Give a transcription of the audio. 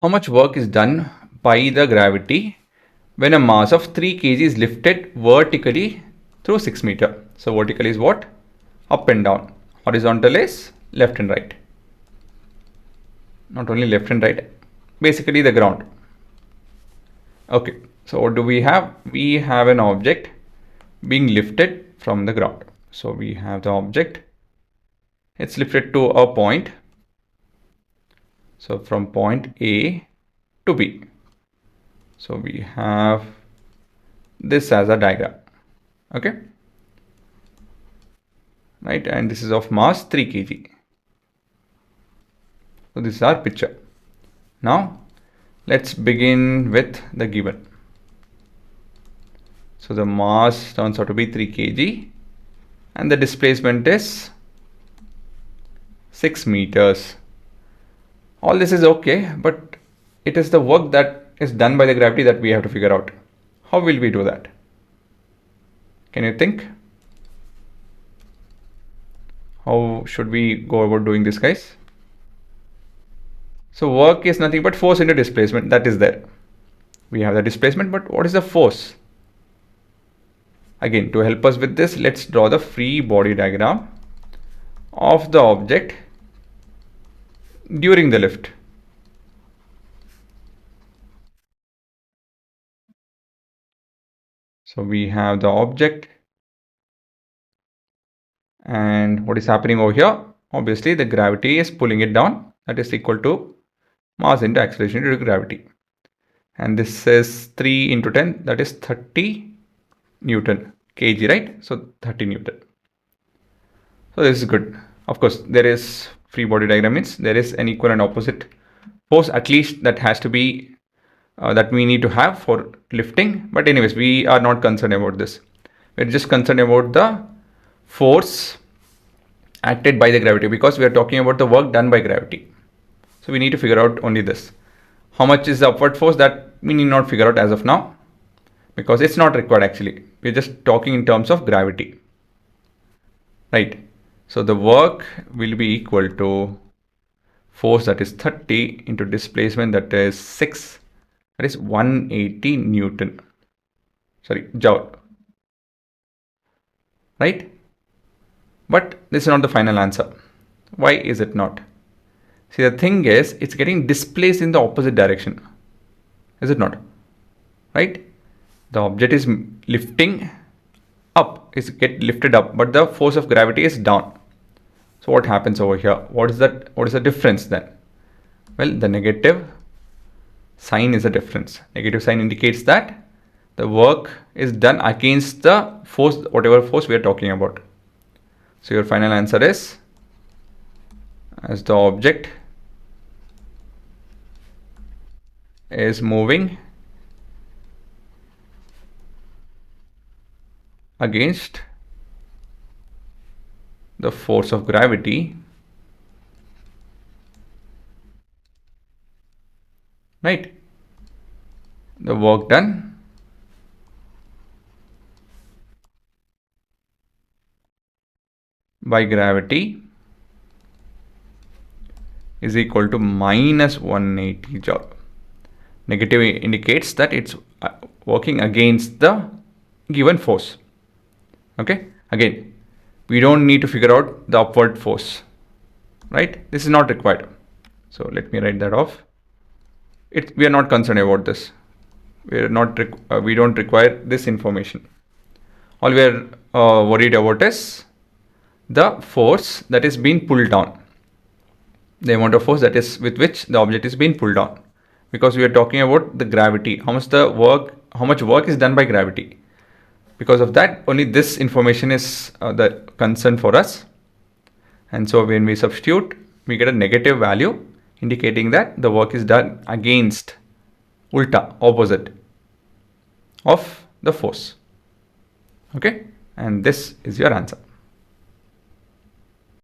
How much work is done by the gravity when a mass of 3 kg is lifted vertically through 6 meter? So vertical is what? Up and down. Horizontal is left and right. Not only left and right, basically the ground. Okay, so what do we have? We have an object being lifted from the ground. So we have the object, it's lifted to a point. So from point A to B. So we have this as a diagram. Okay, right, and this is of mass 3 kg. So this is our picture. Now let's begin with the given. So the mass turns out to be 3 kg and the displacement is 6 meters. All this is okay, but it is the work that is done by the gravity that we have to figure out. How will we do that? Can you think? How should we go about doing this, guys? So work is nothing but force into displacement, that is there. We have the displacement, but what is the force? Again, to help us with this, let's draw the free body diagram of the object during the lift. So we have the object, and what is happening over here? Obviously, the gravity is pulling it down. That is equal to mass into acceleration due to gravity. And this is 3 into 10, that is 30 Newton kg, right? So 30 Newton. So this is good. Of course, there is free body diagram means there is an equal and opposite force, at least that has to be that we need to have for lifting. But anyways, we are not concerned about this. We're just concerned about the force acted by the gravity, because we are talking about the work done by gravity. So we need to figure out only this. How much is the upward force, that we need not figure out as of now, because it's not required actually. We're just talking in terms of gravity, right? So the work will be equal to force, that is 30, into displacement, that is 6, that is 180 Newton. Sorry, joule, right? But this is not the final answer. Why is it not? See, the thing is, it's getting displaced in the opposite direction. Is it not? Right? The object is lifting up, is get lifted up, but the force of gravity is down. So what happens over here? What is that? What is the difference then? Well, the negative sign is a difference. Negative sign indicates that the work is done against the force, whatever force we are talking about. So your final answer is, as the object is moving against the force of gravity, right, the work done by gravity is equal to minus 180 joule. Negative indicates that it's working against the given force. Okay, again, we don't need to figure out the upward force, right? This is not required. So let me write that off. We are not concerned about this. We don't require this information. All we are worried about is the force that is being pulled down, the amount of force that is with which the object is being pulled down, because we are talking about the gravity, how much work is done by gravity. Because of that, only this information is the concern for us. And so when we substitute, we get a negative value indicating that the work is done against, ulta, opposite of the force. Okay, and this is your answer.